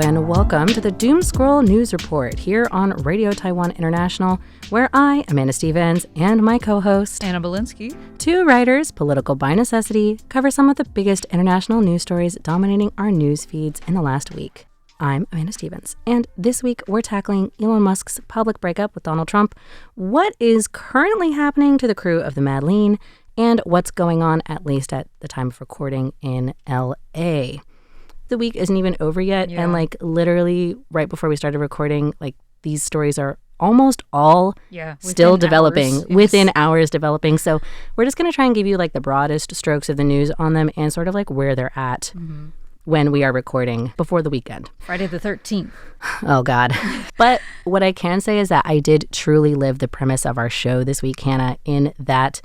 and welcome to the Doom Scroll News Report here on Radio Taiwan International, where I, Amanda Stevens, and my co-host, Anna Belinsky, two writers, political by necessity, cover some of the biggest international news stories dominating our news feeds in the last week. I'm Amanda Stevens, and this week we're tackling Elon Musk's public breakup with Donald Trump, what is currently happening to the crew of the Madleen, and what's going on, at least at the time of recording, in L.A. The week isn't even over yet, and literally right before we started recording, these stories are almost all still developing, within hours developing. So we're just going to try and give you the broadest strokes of the news on them and sort of where they're at when we are recording before the weekend. Friday the 13th. Oh, God. But what I can say is that I did truly live the premise of our show this week, Hannah, in that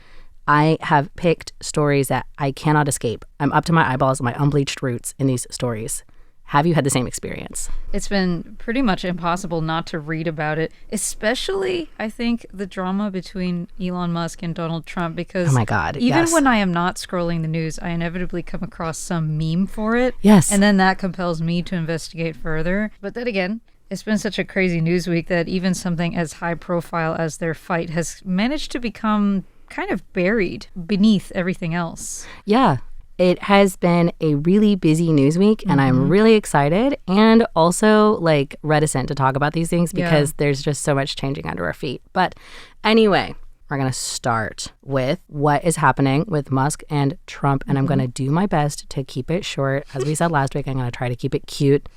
I have picked stories that I cannot escape. I'm up to my eyeballs, my unbleached roots in these stories. Have you had the same experience? It's been pretty much impossible not to read about it, especially, I think, the drama between Elon Musk and Donald Trump, because oh my God, even when I am not scrolling the news, I inevitably come across some meme for it. Yes. And then that compels me to investigate further. But then again, it's been such a crazy news week that even something as high profile as their fight has managed to become kind of buried beneath everything else. Yeah. It has been a really busy news week, and I'm really excited and also reticent to talk about these things because there's just so much changing under our feet. But anyway, we're going to start with what is happening with Musk and Trump, and I'm going to do my best to keep it short. As we said last week, I'm going to try to keep it cute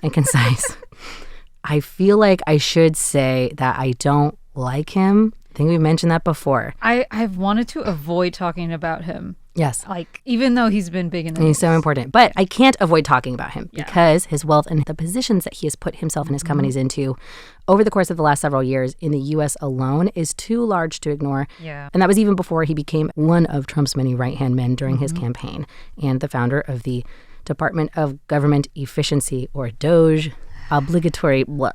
and concise. I feel like I should say that I don't like him. I think we mentioned that before. I've wanted to avoid talking about him. Yes. Even though he's been big in the news. He's so important. But I can't avoid talking about him because his wealth and the positions that he has put himself and his companies into over the course of the last several years in the U.S. alone is too large to ignore. Yeah. And that was even before he became one of Trump's many right-hand men during his campaign and the founder of the Department of Government Efficiency, or DOGE, obligatory blah.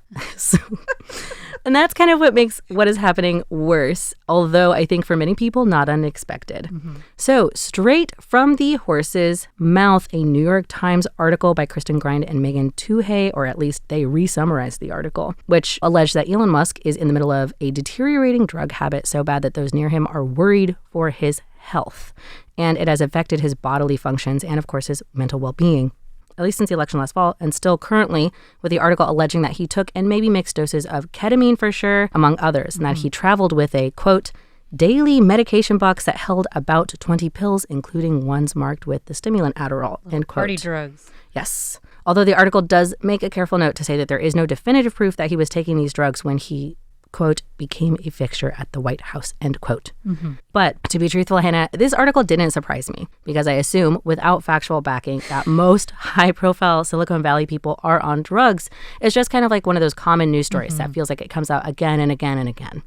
And that's kind of what makes what is happening worse, although I think for many people, not unexpected. So straight from the horse's mouth, a New York Times article by Kirsten Grind and Megan Twohey, or at least they re-summarized the article, which alleged that Elon Musk is in the middle of a deteriorating drug habit so bad that those near him are worried for his health. And it has affected his bodily functions and, of course, his mental well-being, at least since the election last fall, and still currently, with the article alleging that he took and maybe mixed doses of ketamine for sure, among others, and that he traveled with a, quote, daily medication box that held about 20 pills, including ones marked with the stimulant Adderall, end quote. Party drugs. Yes. Although the article does make a careful note to say that there is no definitive proof that he was taking these drugs when he, quote, became a fixture at the White House, end quote. But to be truthful, Hannah, this article didn't surprise me because I assume without factual backing that most high-profile Silicon Valley people are on drugs. It's just kind of like one of those common news stories that feels like it comes out again and again and again,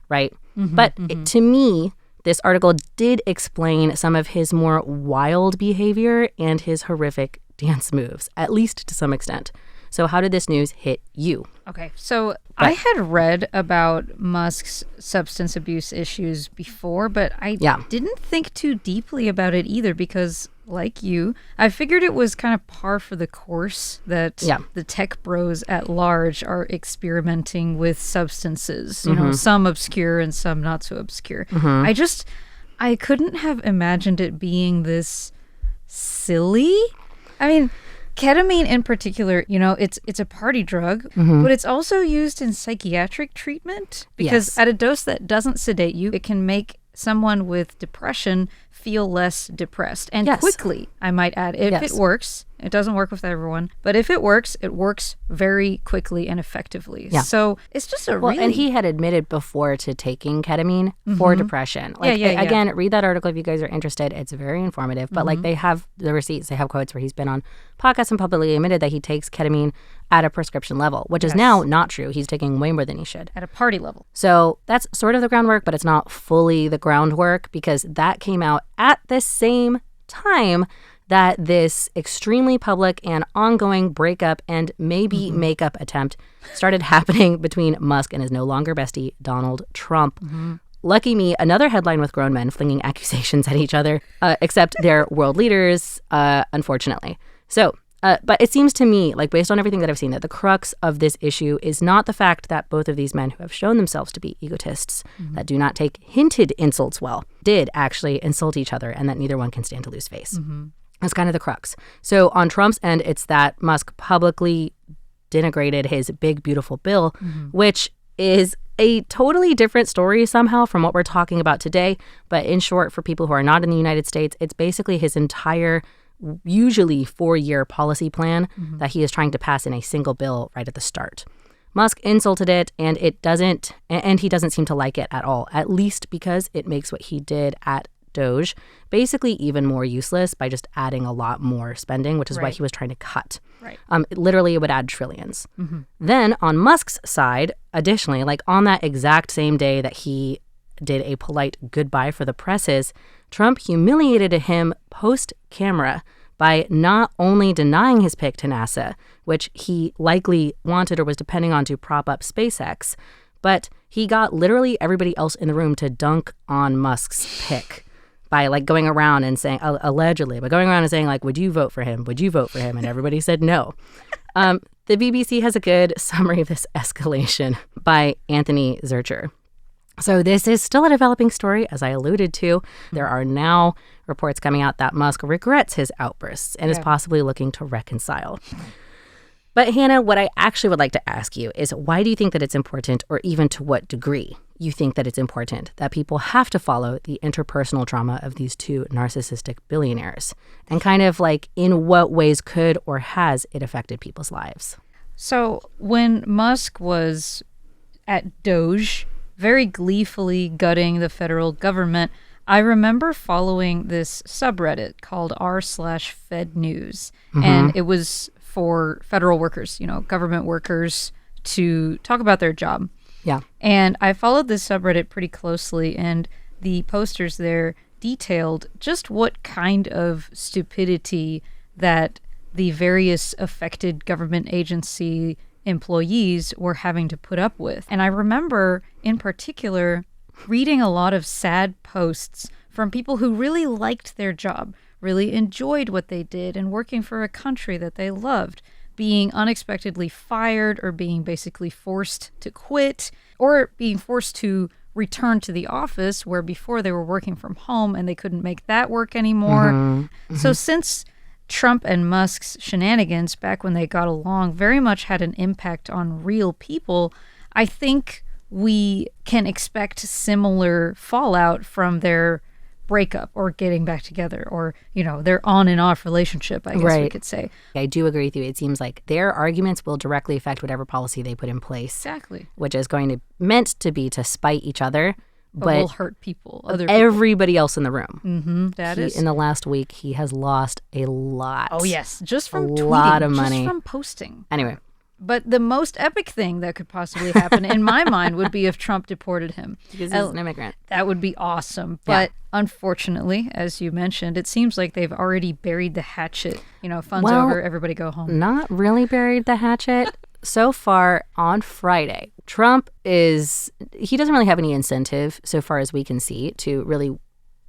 right? But to me, this article did explain some of his more wild behavior and his horrific dance moves, at least to some extent. So how did this news hit you? Okay, so I had read about Musk's substance abuse issues before, but I didn't think too deeply about it either because, like you, I figured it was kind of par for the course that the tech bros at large are experimenting with substances, you know, some obscure and some not so obscure. I couldn't have imagined it being this silly. I mean, ketamine in particular, you know, it's a party drug, but it's also used in psychiatric treatment because at a dose that doesn't sedate you, it can make someone with depression feel less depressed and quickly, I might add, if it works. It doesn't work with everyone, but if it works very quickly and effectively. So it's just a really... and he had admitted before to taking ketamine for depression. Again, read that article if you guys are interested. It's very informative, but they have the receipts, they have quotes where he's been on podcasts and publicly admitted that he takes ketamine at a prescription level, which is now not true. He's taking way more than he should. At a party level. So that's sort of the groundwork, but it's not fully the groundwork because that came out at the same time that this extremely public and ongoing breakup and maybe makeup attempt started happening between Musk and his no longer bestie, Donald Trump. Lucky me, another headline with grown men flinging accusations at each other, except they're world leaders, unfortunately. So But it seems to me, like based on everything that I've seen, that the crux of this issue is not the fact that both of these men who have shown themselves to be egotists, that do not take hinted insults well, did actually insult each other, and that neither one can stand to lose face. That's kind of the crux. So on Trump's end, it's that Musk publicly denigrated his big, beautiful bill, which is a totally different story somehow from what we're talking about today. But in short, for people who are not in the United States, it's basically his entire usually 4-year policy plan that he is trying to pass in a single bill right at the start. Musk insulted it, and he doesn't seem to like it at all, at least because it makes what he did at Doge basically even more useless by just adding a lot more spending, which is why he was trying to cut. Literally, it would add trillions. Then on Musk's side, additionally, like on that exact same day that he did a polite goodbye for the presses, Trump humiliated him post-camera by not only denying his pick to NASA, which he likely wanted or was depending on to prop up SpaceX, but he got literally everybody else in the room to dunk on Musk's pick by like going around and saying, allegedly, but going around and saying like, would you vote for him? Would you vote for him? And everybody said no. The BBC has a good summary of this escalation by Anthony Zurcher. So this is still a developing story, as I alluded to. There are now reports coming out that Musk regrets his outbursts and is possibly looking to reconcile. But Hannah, what I actually would like to ask you is, why do you think that it's important, or even to what degree you think that it's important, that people have to follow the interpersonal drama of these two narcissistic billionaires? And kind of like, in what ways could or has it affected people's lives? So when Musk was at Doge, very gleefully gutting the federal government, I remember following this subreddit called r/Fed News. And it was for federal workers, government workers, to talk about their job. Yeah. And I followed this subreddit pretty closely, and the posters there detailed just what kind of stupidity that the various affected government agency employees were having to put up with. And I remember, in particular, reading a lot of sad posts from people who really liked their job, really enjoyed what they did, and working for a country that they loved, being unexpectedly fired or being basically forced to quit, or being forced to return to the office where before they were working from home and they couldn't make that work anymore. So since Trump and Musk's shenanigans back when they got along very much had an impact on real people, I think we can expect similar fallout from their breakup or getting back together, or, their on and off relationship, I guess we could say. I do agree with you. It seems like their arguments will directly affect whatever policy they put in place. Exactly. Which is meant to be to spite each other, but will hurt people, everybody else in the room. In the last week, he has lost a lot. Oh, yes. Just from tweeting. A lot of money. Just from posting. Anyway. But the most epic thing that could possibly happen, in my mind, would be if Trump deported him. Because he's an immigrant. That would be awesome. But unfortunately, as you mentioned, it seems like they've already buried the hatchet. Fun's over, everybody go home. Not really buried the hatchet. So far, on Friday, Trump he doesn't really have any incentive, so far as we can see, to really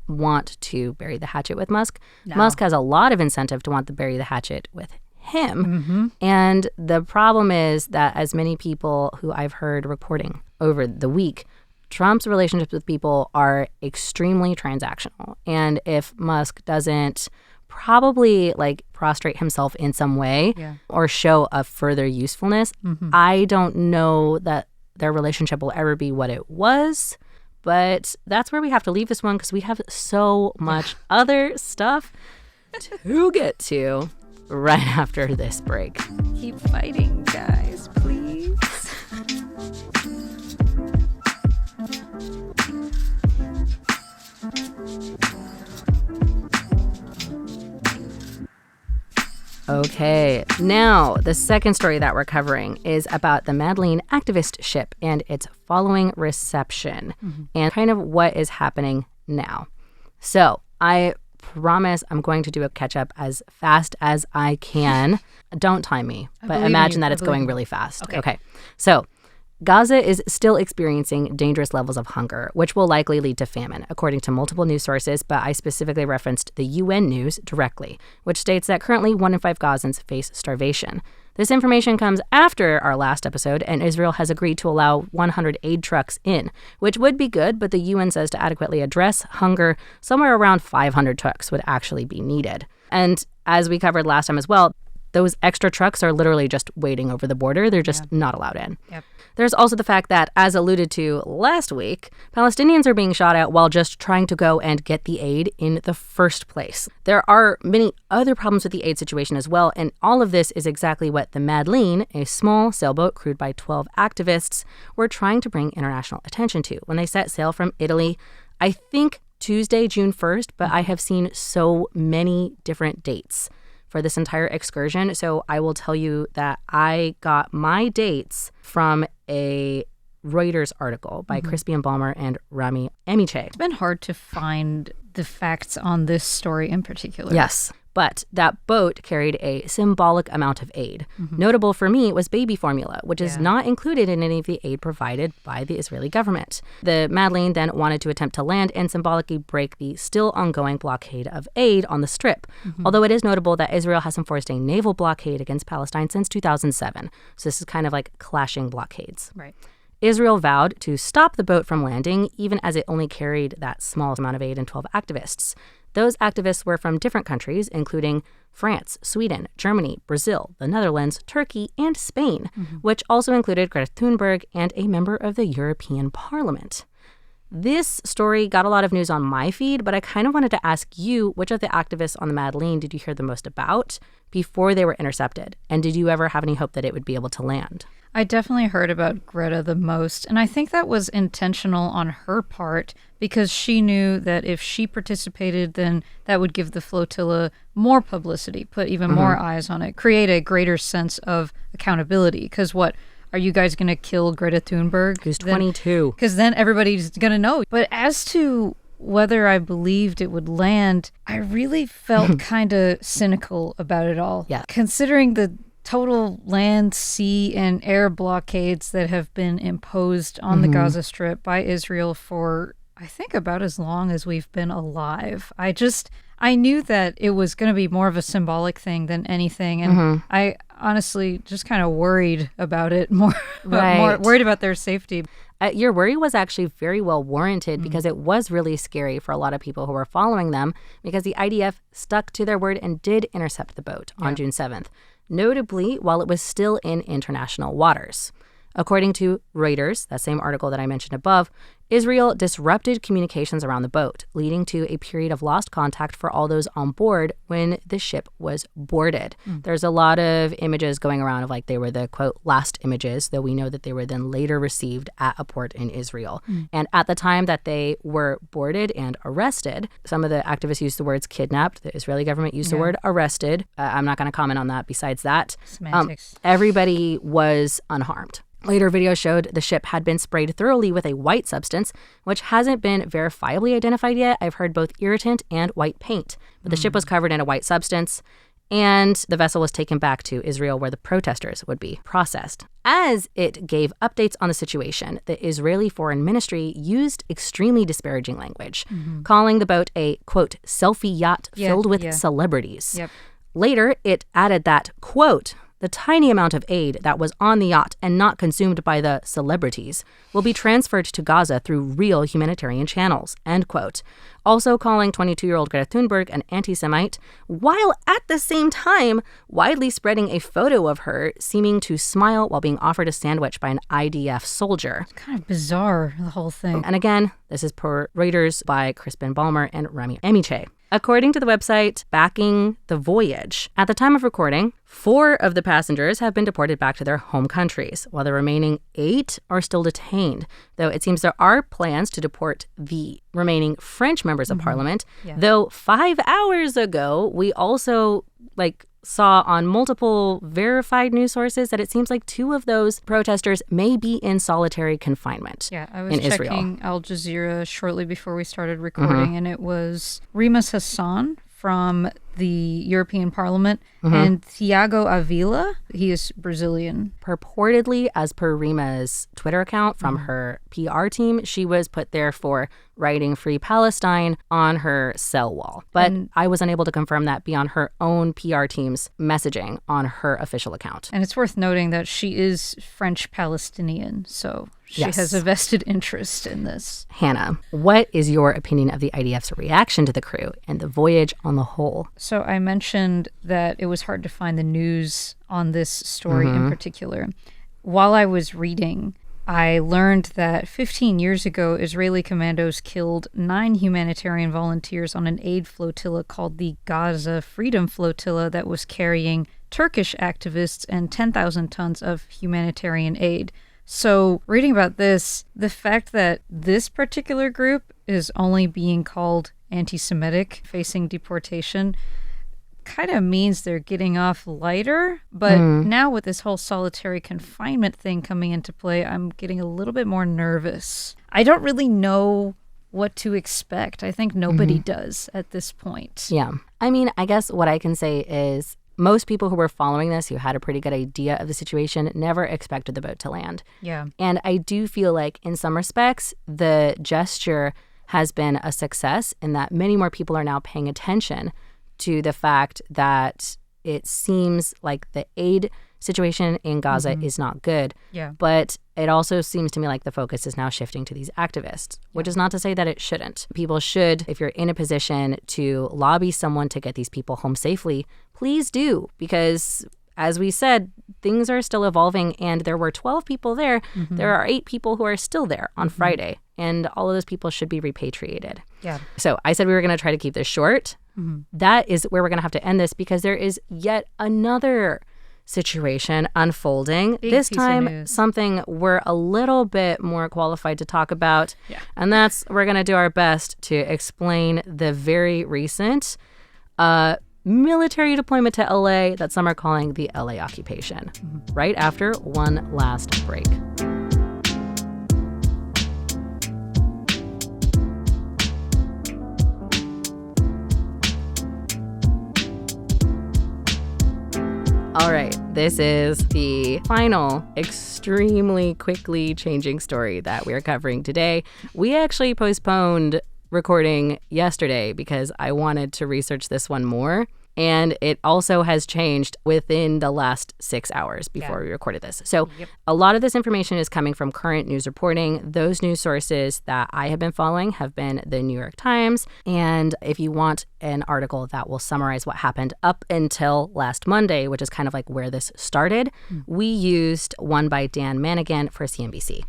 want to bury the hatchet with Musk. No. Musk has a lot of incentive to want to bury the hatchet with him. And the problem is that, as many people who I've heard reporting over the week, Trump's relationships with people are extremely transactional. And if Musk doesn't probably prostrate himself in some way or show a further usefulness, I don't know that their relationship will ever be what it was. But that's where we have to leave this one, because we have so much other stuff to get to right after this break. Keep fighting, guys, please. Okay, now the second story that we're covering is about the Madleen Activist ship and its following reception and kind of what is happening now. So I promise I'm going to do a catch-up as fast as I can. Don't time me, but imagine that it's going really fast. Okay. So Gaza is still experiencing dangerous levels of hunger, which will likely lead to famine, according to multiple news sources, but I specifically referenced the UN News directly, which states that currently 1 in 5 Gazans face starvation. This information comes after our last episode, and Israel has agreed to allow 100 aid trucks in, which would be good, but the UN says to adequately address hunger, somewhere around 500 trucks would actually be needed. And as we covered last time as well, those extra trucks are literally just waiting over the border. They're just not allowed in. Yep. There's also the fact that, as alluded to last week, Palestinians are being shot at while just trying to go and get the aid in the first place. There are many other problems with the aid situation as well, and all of this is exactly what the Madleen, a small sailboat crewed by 12 activists, were trying to bring international attention to when they set sail from Italy, I think Tuesday, June 1st, but I have seen so many different dates for this entire excursion. So I will tell you that I got my dates from a Reuters article by Crispian, Balmer, and Rami Amichay. It's been hard to find the facts on this story in particular. Yes, but that boat carried a symbolic amount of aid. Notable for me was baby formula, which is not included in any of the aid provided by the Israeli government. The Madleen then wanted to attempt to land and symbolically break the still ongoing blockade of aid on the Strip, although it is notable that Israel has enforced a naval blockade against Palestine since 2007. So this is kind of like clashing blockades. Right. Israel vowed to stop the boat from landing, even as it only carried that small amount of aid and 12 activists. Those activists were from different countries, including France, Sweden, Germany, Brazil, the Netherlands, Turkey, and Spain, which also included Greta Thunberg and a member of the European Parliament. This story got a lot of news on my feed, but I kind of wanted to ask you, which of the activists on the Madleen did you hear the most about before they were intercepted? And did you ever have any hope that it would be able to land? I definitely heard about Greta the most, and I think that was intentional on her part because she knew that if she participated, then that would give the flotilla more publicity, put even more eyes on it, create a greater sense of accountability. Because what, are you guys going to kill Greta Thunberg? Who's 22. Because then everybody's going to know. But as to whether I believed it would land, I really felt kind of cynical about it all. Yeah. Considering the total land, sea, and air blockades that have been imposed on the Gaza Strip by Israel for, I think, about as long as we've been alive. I knew that it was going to be more of a symbolic thing than anything, and I honestly just kind of worried about it more, more worried about their safety. Your worry was actually very well warranted because it was really scary for a lot of people who were following them because the IDF stuck to their word and did intercept the boat on June 7th. Notably, while it was still in international waters. According to Reuters, that same article that I mentioned above, Israel disrupted communications around the boat, leading to a period of lost contact for all those on board when the ship was boarded. There's a lot of images going around of like they were the, quote, last images, though we know that they were then later received at a port in Israel. And at the time that they were boarded and arrested, some of the activists used the words kidnapped. The Israeli government used the word arrested. I'm not going to comment on that. Besides that, everybody was unharmed. Later videos showed the ship had been sprayed thoroughly with a white substance, which hasn't been verifiably identified yet. I've heard both irritant and white paint, but the ship was covered in a white substance, and the vessel was taken back to Israel where the protesters would be processed. As it gave updates on the situation, the Israeli Foreign Ministry used extremely disparaging language, calling the boat a, quote, selfie yacht filled with celebrities. Later, it added that, quote, the tiny amount of aid that was on the yacht and not consumed by the celebrities will be transferred to Gaza through real humanitarian channels, end quote. Also calling 22-year-old Greta Thunberg an anti-Semite, while at the same time widely spreading a photo of her seeming to smile while being offered a sandwich by an IDF soldier. It's kind of bizarre, the whole thing. And again, this is per Reuters by Crispian, Balmer, and Rami Amichay. According to the website Backing the Voyage, at the time of recording, 4 of the passengers have been deported back to their home countries, while the remaining 8 are still detained, though it seems there are plans to deport the remaining French members of parliament, though 5 hours ago, we also, saw on multiple verified news sources that it seems like 2 of those protesters may be in solitary confinement. Yeah, I was checking Al Jazeera shortly before we started recording, and it was Rimas Hassan from the European Parliament, and Thiago Avila, he is Brazilian. Purportedly, as per Rima's Twitter account from her PR team, she was put there for writing Free Palestine on her cell wall. But I was unable to confirm that beyond her own PR team's messaging on her official account. And it's worth noting that she is French-Palestinian, so she has a vested interest in this. Hannah, what is your opinion of the IDF's reaction to the crew and the voyage on the whole? So I mentioned that it was hard to find the news on this story in particular. While I was reading, I learned that 15 years ago, Israeli commandos killed 9 humanitarian volunteers on an aid flotilla called the Gaza Freedom Flotilla that was carrying Turkish activists and 10,000 tons of humanitarian aid. So reading about this, the fact that this particular group is only being called anti-Semitic, facing deportation, kind of means they're getting off lighter. But now with this whole solitary confinement thing coming into play, I'm getting a little bit more nervous. I don't really know what to expect. I think nobody does at this point. Yeah. I mean, I guess what I can say is most people who were following this, who had a pretty good idea of the situation, never expected the boat to land. Yeah. And I do feel like in some respects, the gesture has been a success in that many more people are now paying attention to the fact that it seems like the aid situation in Gaza is not good. Yeah. But it also seems to me like the focus is now shifting to these activists, which is not to say that it shouldn't. People should, if you're in a position to lobby someone to get these people home safely, please do, because as we said, things are still evolving, and there were 12 people there. There are 8 people who are still there on Friday, and all of those people should be repatriated. Yeah. So I said we were going to try to keep this short. That is where we're going to have to end this, because there is yet another situation unfolding. This time, something we're a little bit more qualified to talk about. Yeah. And that's, we're going to do our best to explain the very recent military deployment to LA that some are calling the LA occupation, right after one last break. All right, this is the final, extremely quickly changing story that we are covering today. We actually postponed recording yesterday because I wanted to research this one more. And it also has changed within the last 6 hours before we recorded this. So a lot of this information is coming from current news reporting. Those news sources that I have been following have been the New York Times. And if you want an article that will summarize what happened up until last Monday, which is kind of like where this started, we used one by Dan Manigan for CNBC.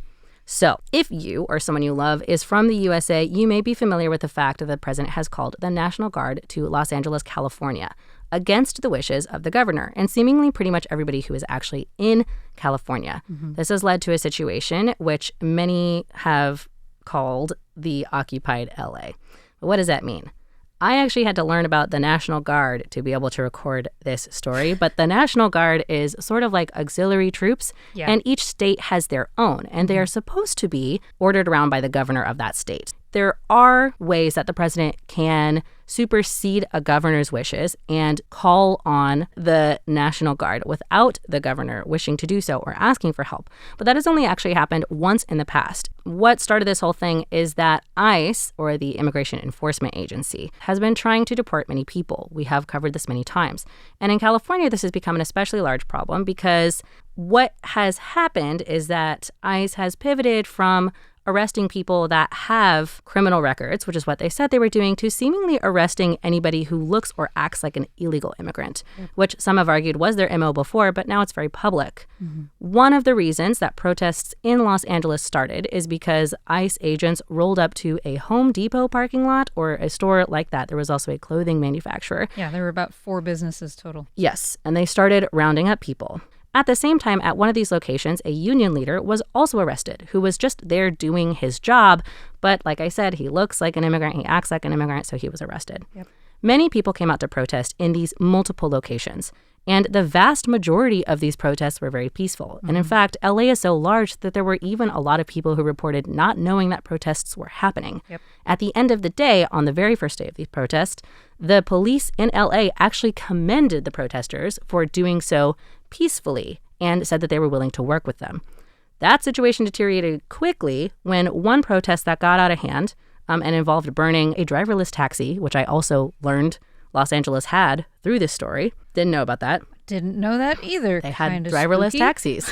So, if you or someone you love is from the USA, you may be familiar with the fact that the president has called the National Guard to Los Angeles, California, against the wishes of the governor and seemingly pretty much everybody who is actually in California. This has led to a situation which many have called the occupied LA. But what does that mean? I actually had to learn about the National Guard to be able to record this story, but the National Guard is sort of like auxiliary troops, and each state has their own, and they are supposed to be ordered around by the governor of that state. There are ways that the president can supersede a governor's wishes and call on the National Guard without the governor wishing to do so or asking for help. But that has only actually happened once in the past. What started this whole thing is that ICE, or the Immigration Enforcement Agency, has been trying to deport many people. We have covered this many times. And in California, this has become an especially large problem because what has happened is that ICE has pivoted from arresting people that have criminal records, which is what they said they were doing, to seemingly arresting anybody who looks or acts like an illegal immigrant, which some have argued was their MO before, but now it's very public. One of the reasons that protests in Los Angeles started is because ICE agents rolled up to a Home Depot parking lot or a store like that. There was also a clothing manufacturer. Yeah, there were about 4 businesses total. Yes, and they started rounding up people. At the same time, at one of these locations, a union leader was also arrested, who was just there doing his job. But like I said, he looks like an immigrant, he acts like an immigrant, so he was arrested. Many people came out to protest in these multiple locations. And the vast majority of these protests were very peaceful. And in fact, LA is so large that there were even a lot of people who reported not knowing that protests were happening. Yep. At the end of the day, on the very first day of these protests, the police in LA actually commended the protesters for doing so peacefully and said that they were willing to work with them. That situation deteriorated quickly when one protest that got out of hand and involved burning a driverless taxi, which I also learned Los Angeles had through this story. Didn't know about that. Didn't know that either. They had driverless taxis.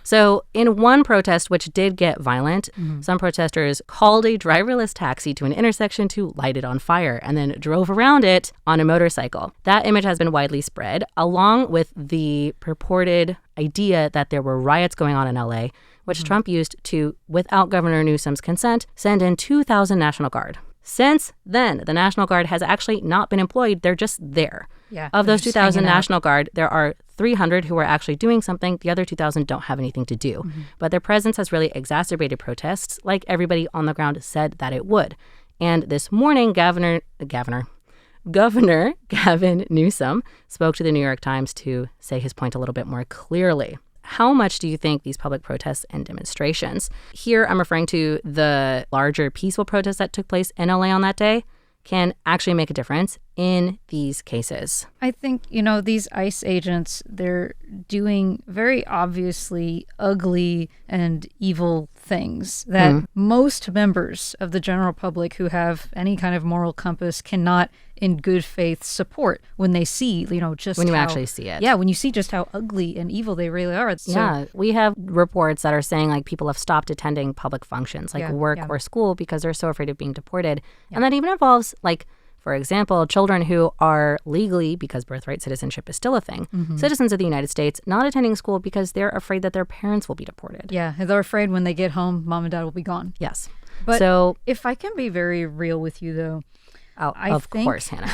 So in one protest, which did get violent, some protesters called a driverless taxi to an intersection to light it on fire and then drove around it on a motorcycle. That image has been widely spread, along with the purported idea that there were riots going on in LA, which Trump used to, without Governor Newsom's consent, send in 2,000 National Guard. Since then, the National Guard has actually not been employed. They're just there. Yeah, of those 2,000 National Guard, there are 300 who are actually doing something. The other 2,000 don't have anything to do. But their presence has really exacerbated protests, like everybody on the ground said that it would. And this morning, Governor Gavin Newsom spoke to the New York Times to say his point a little bit more clearly. How much do you think these public protests and demonstrations, here I'm referring to the larger peaceful protests that took place in LA on that day, can actually make a difference in these cases? I think, these ICE agents, they're doing very obviously ugly and evil things that most members of the general public who have any kind of moral compass cannot in good faith support when they see, just when you how, actually see it. Yeah, when you see just how ugly and evil they really are. Yeah, we have reports that are saying like people have stopped attending public functions like work or school because they're so afraid of being deported. And that even involves like, for example, children who are legally, because birthright citizenship is still a thing, citizens of the United States not attending school because they're afraid that their parents will be deported. Yeah, they're afraid when they get home, mom and dad will be gone. Yes. But so, if I can be very real with you, though. Of course, Hannah.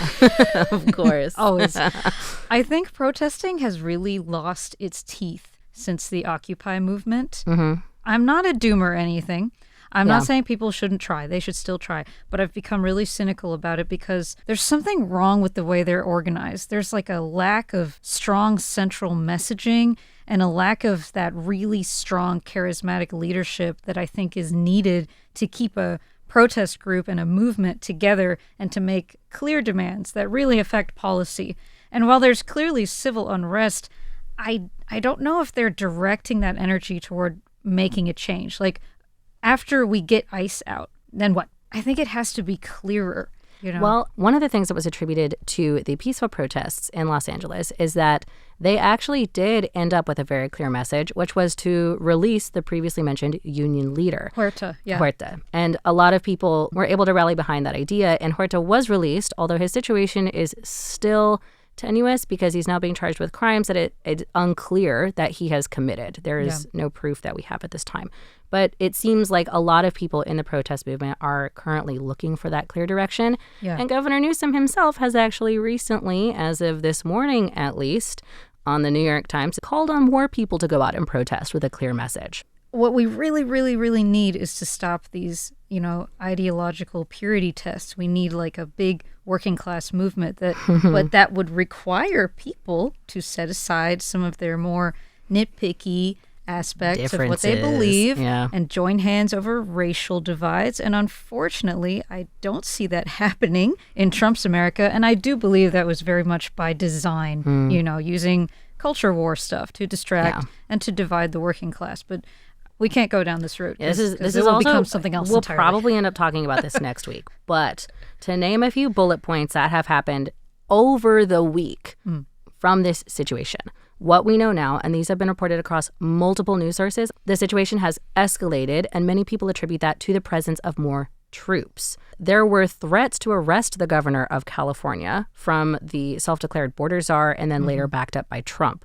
Of course. Always. I think protesting has really lost its teeth since the Occupy movement. I'm not a doomer or anything. I'm not saying people shouldn't try. They should still try. But I've become really cynical about it because there's something wrong with the way they're organized. There's like a lack of strong central messaging and a lack of that really strong charismatic leadership that I think is needed to keep a protest group and a movement together and to make clear demands that really affect policy. And while there's clearly civil unrest, I don't know if they're directing that energy toward making a change. Like, after we get ICE out, then what? I think it has to be clearer. Well, one of the things that was attributed to the peaceful protests in Los Angeles is that they actually did end up with a very clear message, which was to release the previously mentioned union leader. Huerta. And a lot of people were able to rally behind that idea, and Huerta was released, although his situation is still tenuous because he's now being charged with crimes that it's unclear that he has committed. There is no proof that we have at this time. But it seems like a lot of people in the protest movement are currently looking for that clear direction. Yeah. And Governor Newsom himself has actually recently, as of this morning at least, on the New York Times, called on more people to go out and protest with a clear message. What we really, really, really need is to stop these, ideological purity tests. We need like a big working class movement but that would require people to set aside some of their more nitpicky aspects of what they believe and join hands over racial divides. And unfortunately, I don't see that happening in Trump's America. And I do believe that was very much by design, using culture war stuff to distract and to divide the working class. But we can't go down this route. This is also become something else. We'll entirely. Probably end up talking about this next week. But to name a few bullet points that have happened over the week from this situation, what we know now, and these have been reported across multiple news sources, the situation has escalated, and many people attribute that to the presence of more troops. There were threats to arrest the governor of California from the self-declared border czar and then later backed up by Trump.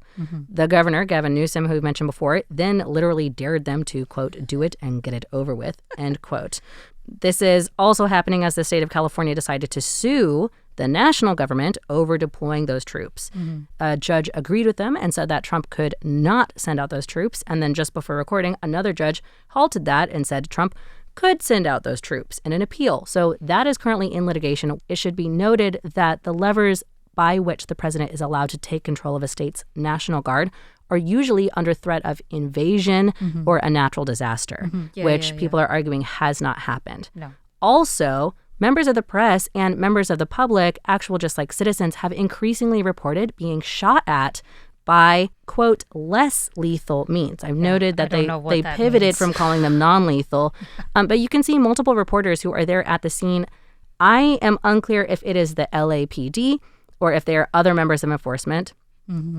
The governor, Gavin Newsom, who we mentioned before, then literally dared them to, quote, do it and get it over with, end quote. This is also happening as the state of California decided to sue the national government over deploying those troops. A judge agreed with them and said that Trump could not send out those troops. And then just before recording, another judge halted that and said Trump could send out those troops in an appeal. So that is currently in litigation. It should be noted that the levers by which the president is allowed to take control of a state's National Guard are usually under threat of invasion or a natural disaster, which people are arguing has not happened. No. Also, members of the press and members of the public, actual just like citizens, have increasingly reported being shot at by, quote, less lethal means. I've noted that they pivoted from calling them non-lethal. But you can see multiple reporters who are there at the scene. I am unclear if it is the LAPD or if they are other members of enforcement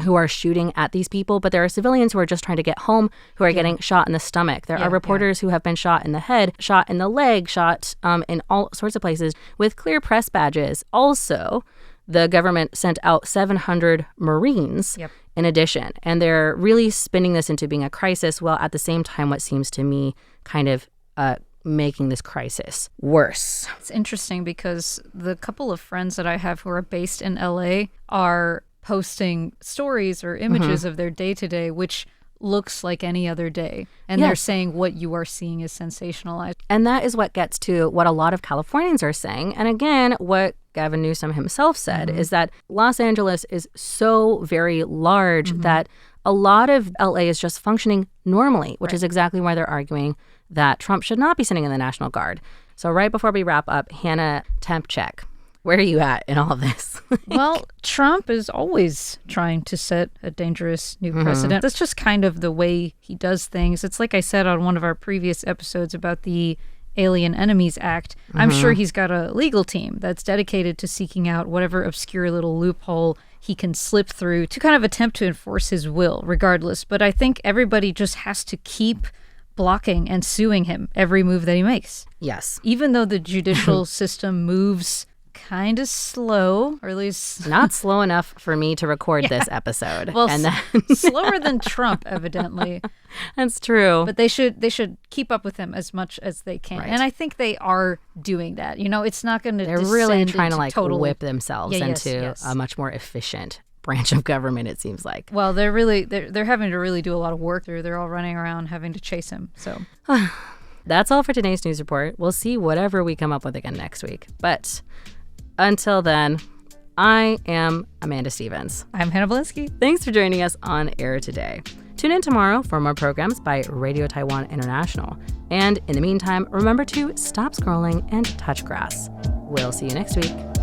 who are shooting at these people. But there are civilians who are just trying to get home who are getting shot in the stomach. There are reporters who have been shot in the head, shot in the leg, shot in all sorts of places with clear press badges. Also, the government sent out 700 Marines in addition. And they're really spinning this into being a crisis, while at the same time, what seems to me kind of making this crisis worse. It's interesting because the couple of friends that I have who are based in LA are posting stories or images of their day-to-day, which looks like any other day. And they're saying what you are seeing is sensationalized. And that is what gets to what a lot of Californians are saying. And again, what Gavin Newsom himself said is that Los Angeles is so very large that a lot of LA is just functioning normally, which is exactly why they're arguing that Trump should not be sitting in the National Guard. So right before we wrap up, Hannah, temp check. Where are you at in all of this? Well, Trump is always trying to set a dangerous new precedent. That's just kind of the way he does things. It's like I said on one of our previous episodes about the Alien Enemies Act. I'm sure he's got a legal team that's dedicated to seeking out whatever obscure little loophole he can slip through to kind of attempt to enforce his will, regardless. But I think everybody just has to keep blocking and suing him every move that he makes. Yes. Even though the judicial system moves kind of slow, or at least not slow enough for me to record this episode. Well, and slower than Trump, evidently. That's true. But they should keep up with him as much as they can, and I think they are doing that. You know, it's not going to. They're really trying to like whip themselves into a much more efficient branch of government. It seems like. Well, they're having to really do a lot of work. They're all running around having to chase him. So. That's all for today's news report. We'll see whatever we come up with again next week. But until then, I am Amanda Stevens. I'm Hannah Belinsky. Thanks for joining us on Air Today. Tune in tomorrow for more programs by Radio Taiwan International. And in the meantime, remember to stop scrolling and touch grass. We'll see you next week.